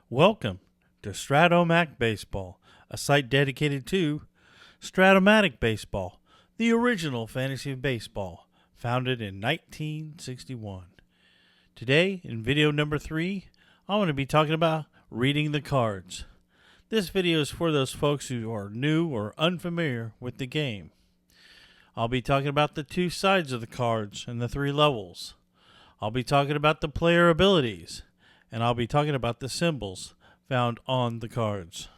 Welcome to Strat-O-Matic Baseball, a site dedicated to Strat-O-Matic Baseball, the original fantasy baseball, founded in 1961. Today, in video number 3, I'm going to be talking about reading the cards. This video is for those folks who are new or unfamiliar with the game. I'll be talking about the two sides of the cards and the 3 levels. I'll be talking about the player abilities, and I'll be talking about the symbols found on the cards.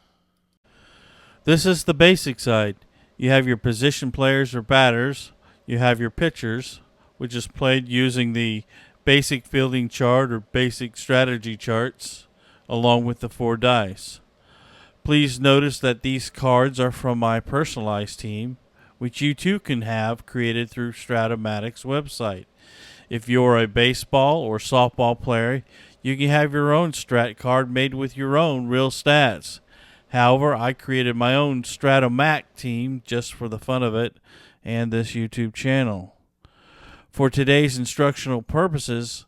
This is the basic side. You have your position players or batters. You have your pitchers, which is played using the basic fielding chart or basic strategy charts, along with the 4 dice. Please notice that these cards are from my personalized team, which you too can have created through Strat-O-Matic's website. If you're a baseball or softball player, you can have your own strat card made with your own real stats. However, I created my own Strat-O-Matic team just for the fun of it and this YouTube channel. For today's instructional purposes,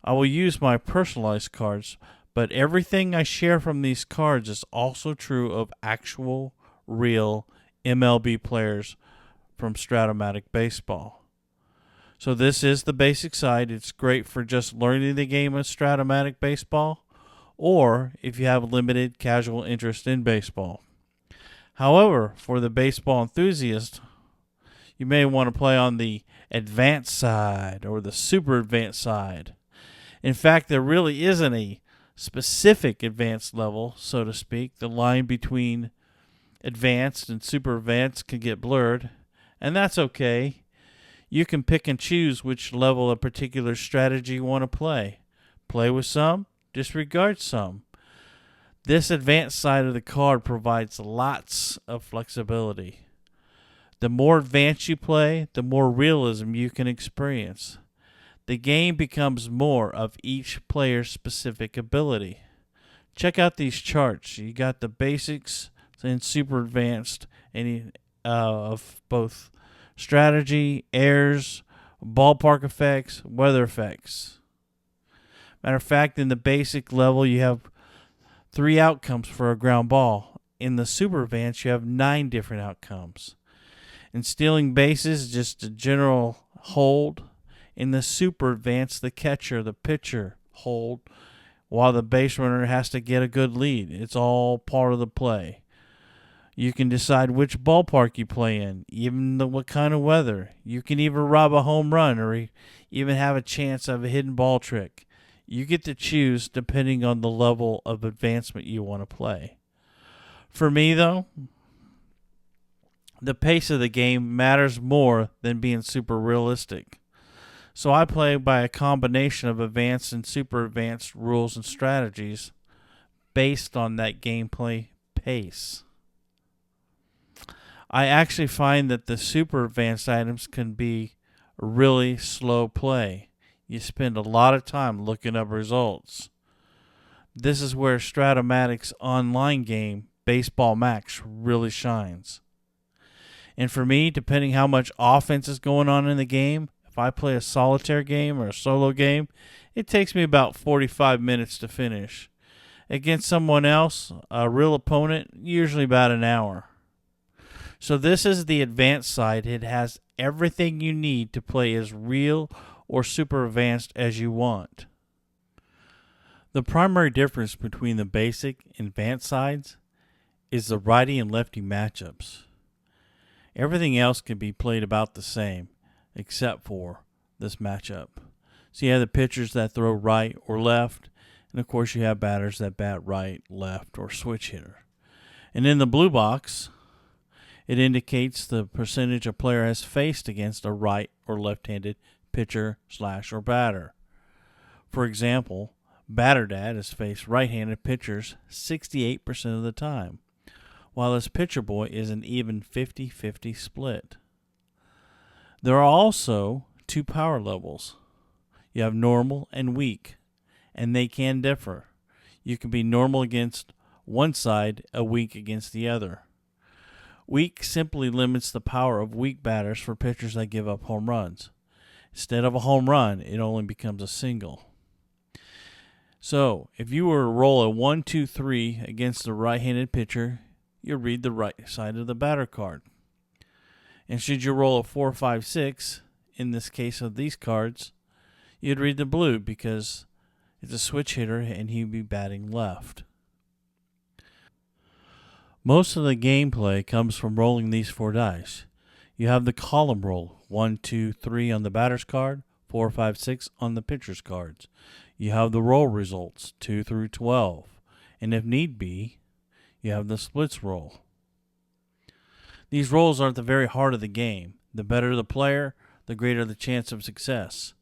I will use my personalized cards, but everything I share from these cards is also true of actual, real MLB players from Strat-O-Matic Baseball. So this is the basic side. It's great for just learning the game of Strat-O-Matic Baseball, or if you have limited casual interest in baseball. However, for the baseball enthusiast, you may want to play on the advanced side or the super advanced side. In fact, there really isn't a specific advanced level, so to speak. The line between advanced and super advanced can get blurred, and that's okay. You can pick and choose which level of particular strategy you want to play. Play with some, disregard some. This advanced side of the card provides lots of flexibility. The more advanced you play, the more realism you can experience. The game becomes more of each player's specific ability. Check out these charts. You got the basics and super advanced of both strategy, airs, ballpark effects, weather effects. Matter of fact, in the basic level, you have 3 outcomes for a ground ball. In the super advanced, you have 9 different outcomes. In stealing bases, just a general hold. In the super advanced, the catcher, the pitcher hold, while the base runner has to get a good lead. It's all part of the play. You can decide which ballpark you play in, even what kind of weather. You can even rob a home run or even have a chance of a hidden ball trick. You get to choose depending on the level of advancement you want to play. For me, though, the pace of the game matters more than being super realistic. So I play by a combination of advanced and super advanced rules and strategies based on that gameplay pace. I actually find that the super advanced items can be really slow play. You spend a lot of time looking up results. This is where Strat-O-Matic's online game, Baseball Max, really shines. And for me, depending how much offense is going on in the game, if I play a solitaire game or a solo game, it takes me about 45 minutes to finish. Against someone else, a real opponent, usually about an hour. So this is the advanced side. It has everything you need to play as real or super advanced as you want. The primary difference between the basic and advanced sides is the righty and lefty matchups. Everything else can be played about the same except for this matchup. So you have the pitchers that throw right or left, and of course you have batters that bat right, left, or switch hitter. And in the blue box, it indicates the percentage a player has faced against a right or left-handed pitcher / or batter. For example, Batter Dad has faced right-handed pitchers 68% of the time, while his pitcher boy is an even 50-50 split. There are also 2 power levels. You have normal and weak, and they can differ. You can be normal against one side, a weak against the other. Weak simply limits the power of weak batters for pitchers that give up home runs. Instead of a home run, it only becomes a single. So, if you were to roll a 1, 2, 3 against the right-handed pitcher, you read the right side of the batter card. And should you roll a 4, 5, 6, in this case of these cards, you'd read the blue because it's a switch hitter and he'd be batting left. Most of the gameplay comes from rolling these 4 dice. You have the column roll, 1, 2, 3 on the batter's card, 4, 5, 6 on the pitcher's cards. You have the roll results, 2 through 12. And if need be, you have the splits roll. These rolls are at the very heart of the game. The better the player, the greater the chance of success.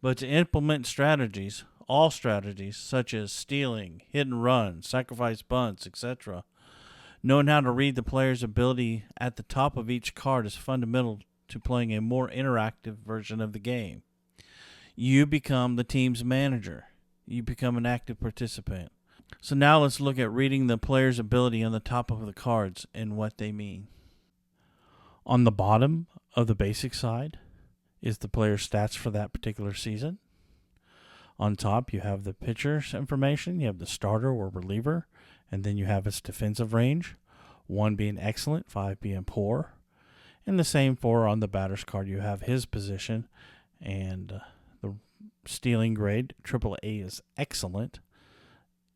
But to implement strategies, all strategies, such as stealing, hit and run, sacrifice bunts, etc., knowing how to read the player's ability at the top of each card is fundamental to playing a more interactive version of the game. You become the team's manager. You become an active participant. So now let's look at reading the player's ability on the top of the cards and what they mean. On the bottom of the basic side is the player's stats for that particular season. On top, you have the pitcher's information. You have the starter or reliever, and then you have its defensive range, 1 being excellent, 5 being poor. And the same for on the batter's card, you have his position, and the stealing grade, AAA is excellent,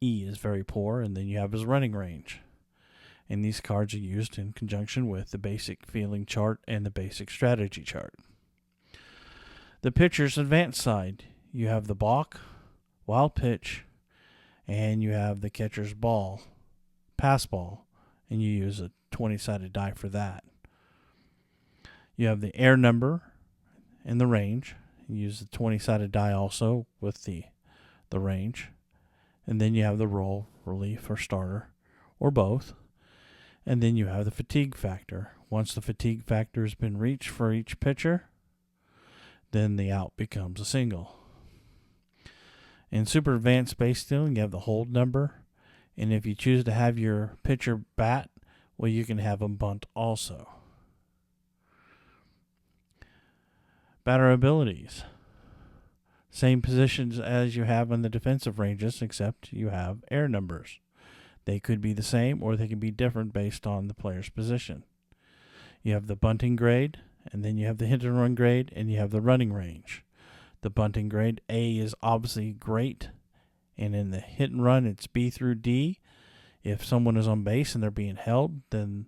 E is very poor, and then you have his running range. And these cards are used in conjunction with the basic feeling chart and the basic strategy chart. The pitcher's advanced side, you have the balk, wild pitch, and you have the catcher's ball, pass ball, and you use a 20-sided die for that. You have the air number and the range. You use the 20-sided die also with the range. And then you have the roll, relief, or starter, or both. And then you have the fatigue factor. Once the fatigue factor has been reached for each pitcher, then the out becomes a single. In super advanced base stealing, you have the hold number. And if you choose to have your pitcher bat, well, you can have him bunt also. Batter abilities. Same positions as you have on the defensive ranges, except you have air numbers. They could be the same or they can be different based on the player's position. You have the bunting grade, and then you have the hit and run grade, and you have the running range. The bunting grade, A is obviously great, and in the hit and run, it's B through D. If someone is on base and they're being held, then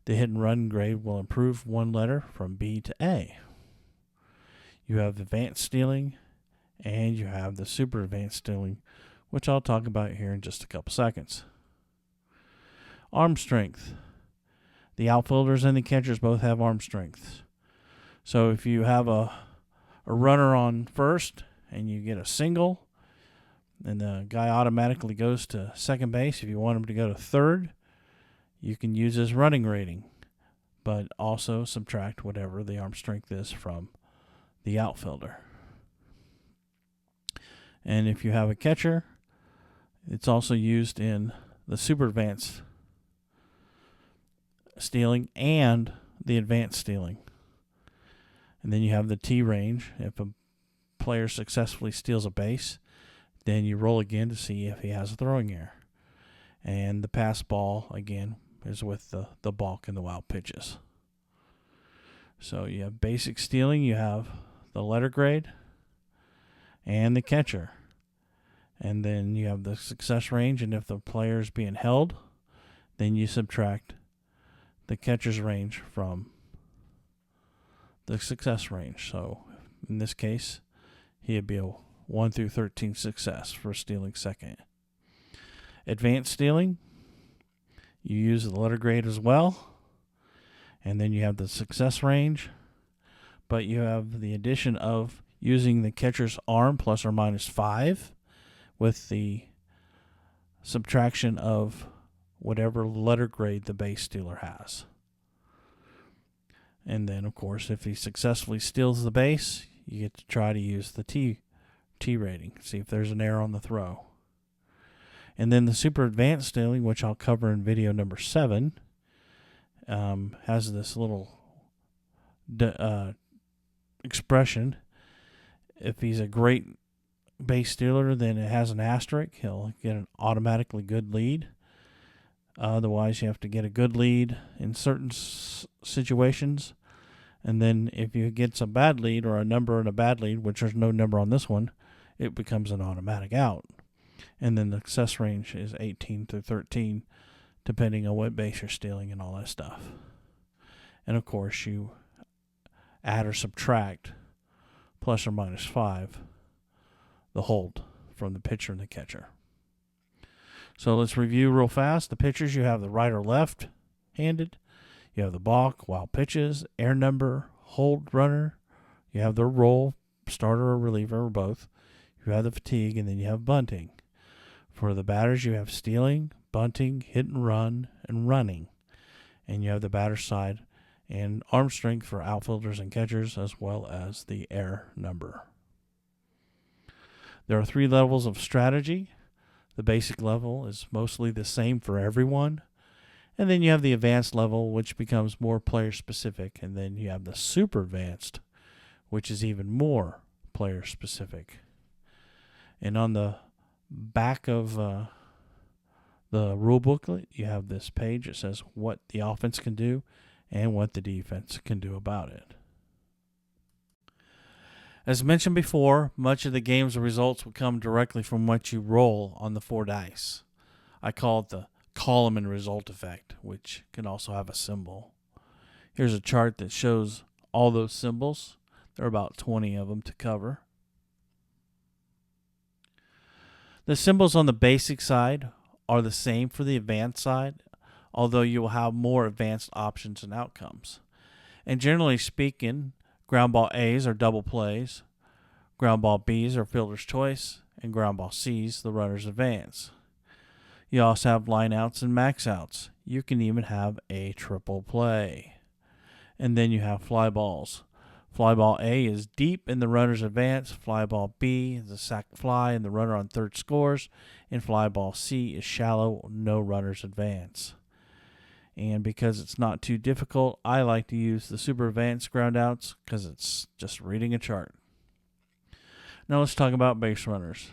the hit and run grade will improve 1 letter from B to A. You have advanced stealing, and you have the super advanced stealing, which I'll talk about here in just a couple seconds. Arm strength. The outfielders and the catchers both have arm strength. So if you have a runner on first and you get a single, and the guy automatically goes to second base. If you want him to go to third, you can use his running rating, but also subtract whatever the arm strength is from the outfielder. And if you have a catcher, it's also used in the super advanced stealing and the advanced stealing. And then you have the T range. If a player successfully steals a base, then you roll again to see if he has a throwing error. And the pass ball, again, is with the balk and the wild pitches. So you have basic stealing, you have the letter grade, and the catcher. And then you have the success range, and if the player is being held, then you subtract the catcher's range from the success range. So in this case, he'd be a 1 through 13 success for stealing second. Advanced stealing, you use the letter grade as well, and then you have the success range, but you have the addition of using the catcher's arm plus or minus 5 with the subtraction of whatever letter grade the base stealer has. And then, of course, if he successfully steals the base, you get to try to use the T rating, see if there's an error on the throw. And then the super advanced stealing, which I'll cover in video number 7, has this little expression. If he's a great base stealer, then it has an asterisk. He'll get an automatically good lead. Otherwise, you have to get a good lead in certain situations. And then if you get a bad lead or a number and a bad lead, which there's no number on this one, it becomes an automatic out. And then the success range is 18 through 13, depending on what base you're stealing and all that stuff. And of course, you add or subtract plus or minus 5 the hold from the pitcher and the catcher. So let's review real fast. The pitchers, you have the right or left handed. You have the balk, wild pitches, air number, hold runner. You have the roll, starter or reliever, or both. You have the fatigue, and then you have bunting. For the batters, you have stealing, bunting, hit and run, and running. And you have the batter's side and arm strength for outfielders and catchers, as well as the air number. There are 3 levels of strategy. The basic level is mostly the same for everyone. And then you have the advanced level, which becomes more player specific. And then you have the super advanced, which is even more player specific. And on the back of the rule booklet, you have this page that says what the offense can do and what the defense can do about it. As mentioned before, much of the game's results will come directly from what you roll on the 4 dice. I call it the column and result effect, which can also have a symbol. Here's a chart that shows all those symbols. There are about 20 of them to cover. The symbols on the basic side are the same for the advanced side, although you will have more advanced options and outcomes. And generally speaking, ground ball A's are double plays, ground ball B's are fielder's choice, and ground ball C's the runner's advance. You also have line outs and max outs. You can even have a triple play. And then you have fly balls. Fly ball A is deep in the runner's advance. Fly ball B is a sac fly and the runner on third scores. And fly ball C is shallow, no runner's advance. And because it's not too difficult, I like to use the super advanced ground outs because it's just reading a chart. Now let's talk about base runners.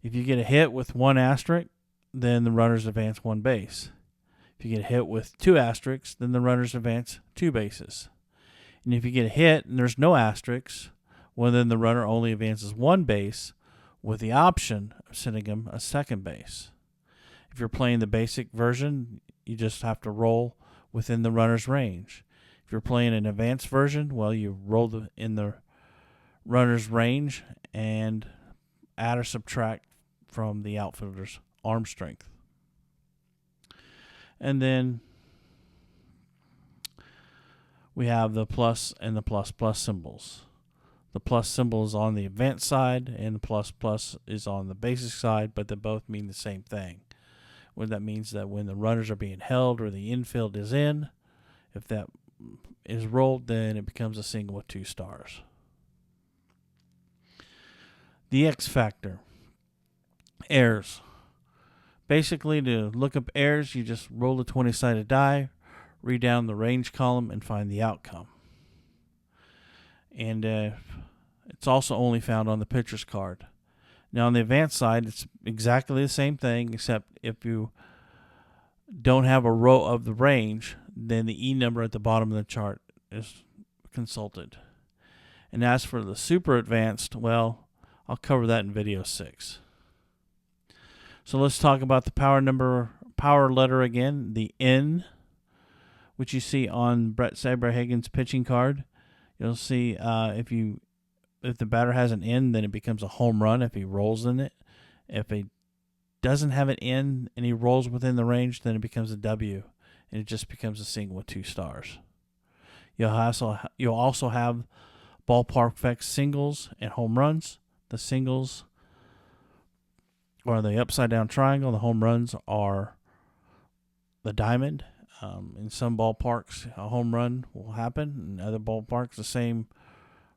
If you get a hit with 1 asterisk, then the runners advance 1 base. If you get hit with 2 asterisks, then the runners advance 2 bases. And if you get a hit and there's no asterisks, well, then the runner only advances 1 base with the option of sending him a second base. If you're playing the basic version, you just have to roll within the runner's range. If you're playing an advanced version, well, you roll in the runner's range and add or subtract from the outfielder's arm strength. And then we have the plus and the plus plus symbols. The plus symbol is on the advanced side and the plus plus is on the basic side, but they both mean the same thing. What that means that when the runners are being held or the infield is in, if that is rolled, then it becomes a single with 2 stars. The X factor. Errors. Basically, to look up errors, you just roll a 20-sided die, read down the range column, and find the outcome. And it's also only found on the pitcher's card. Now, on the advanced side, it's exactly the same thing, except if you don't have a row of the range, then the E number at the bottom of the chart is consulted. And as for the super advanced, well, I'll cover that in video 6. So let's talk about the power letter again, the N, which you see on Brett Saberhagen's pitching card. You'll see if the batter has an N, then it becomes a home run if he rolls in it. If he doesn't have an N and he rolls within the range, then it becomes a W, and it just becomes a single with 2 stars. You'll also have ballpark effects singles and home runs. The singles are the upside down triangle. The home runs are the diamond. In some ballparks, a home run will happen. In other ballparks, the same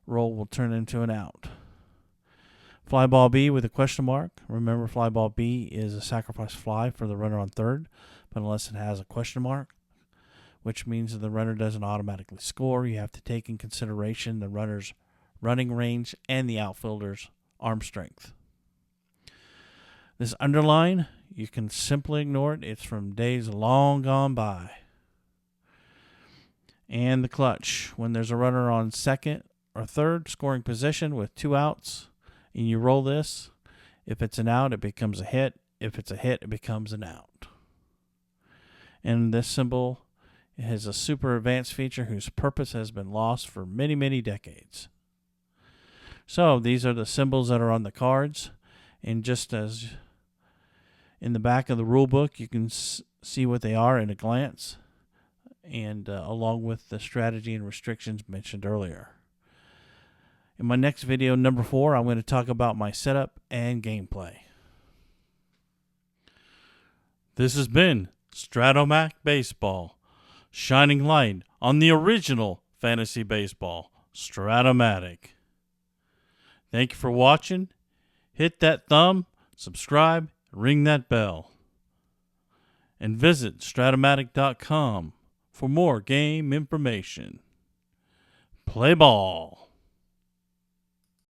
roll will turn into an out. Fly ball B with a question mark. Remember, fly ball B is a sacrifice fly for the runner on third, but unless it has a question mark, which means that the runner doesn't automatically score, you have to take in consideration the runner's running range and the outfielder's arm strength. This underline, you can simply ignore it. It's from days long gone by. And the clutch, when there's a runner on second or third scoring position with 2 outs, and you roll this, if it's an out, it becomes a hit. If it's a hit, it becomes an out. And this symbol has a super advanced feature whose purpose has been lost for many, many decades. So these are the symbols that are on the cards. And just as in the back of the rule book, you can see what they are at a glance, and along with the strategy and restrictions mentioned earlier. In my next video, number 4, I'm going to talk about my setup and gameplay. This has been Strat-O-Matic Baseball, shining light on the original fantasy baseball, Strat-O-Matic. Thank you for watching. Hit that thumb, subscribe, ring that bell. And visit Strat-O-Matic.com for more game information. Play ball.